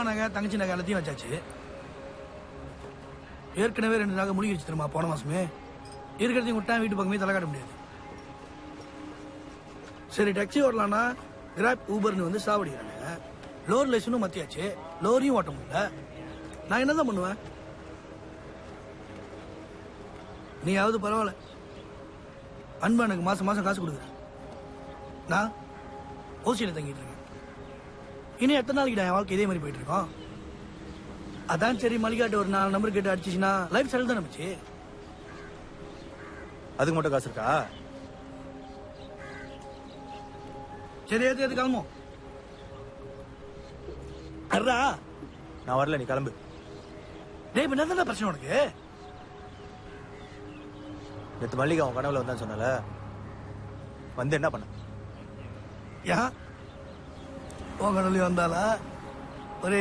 நகை தங்கச்சி நகை எல்லாத்தையும் வச்சாச்சு. ஏற்கனவே 2 நகை முடிக்கிச்சு தெரியுமா போன மாசமே. இருக்கிறதையும் விட்டா வீட்டு பக்கமே தலை காட்ட முடியாது. சரி டாக்ஸி ஓடலான்னா கிராப் ஊபர்னு வந்து சாவடிக்கிறாங்க. லோர் லைசனும் மத்தியாச்சு, லோரியும் ஓட்ட முடியல. நான் என்னதான் பண்ணுவேன்? நீயாவது பரவாயில்ல, அன்பா எனக்கு மாசம் மாசம் காசு கொடுக்குற. நான் ஓசியில தங்கிட்டு இருக்கேன். இன்னும் எத்தனை நாளைக்கு என் வாழ்க்கை இதே மாதிரி போயிட்டு இருக்கோம். அதான் சரி மளிகாட்டு ஒரு 4 நம்பர் கேட்டு அடிச்சுச்சுன்னா லைஃப் செல் தான் நம்பிச்சு. அதுக்கு மட்டும் காசு இருக்கா? சரி ஏத்து கிளம்பும். அர்ரா நான் வரல, நீ கிளம்பு. டேய் என்ன பிரச்சனை உனக்கு? நேற்று மல்லிகா அவன் கனவுல வந்தான்னு சொன்னல, வந்து என்ன பண்ண? யா உன் கடவுளி வந்தாளா? ஒரே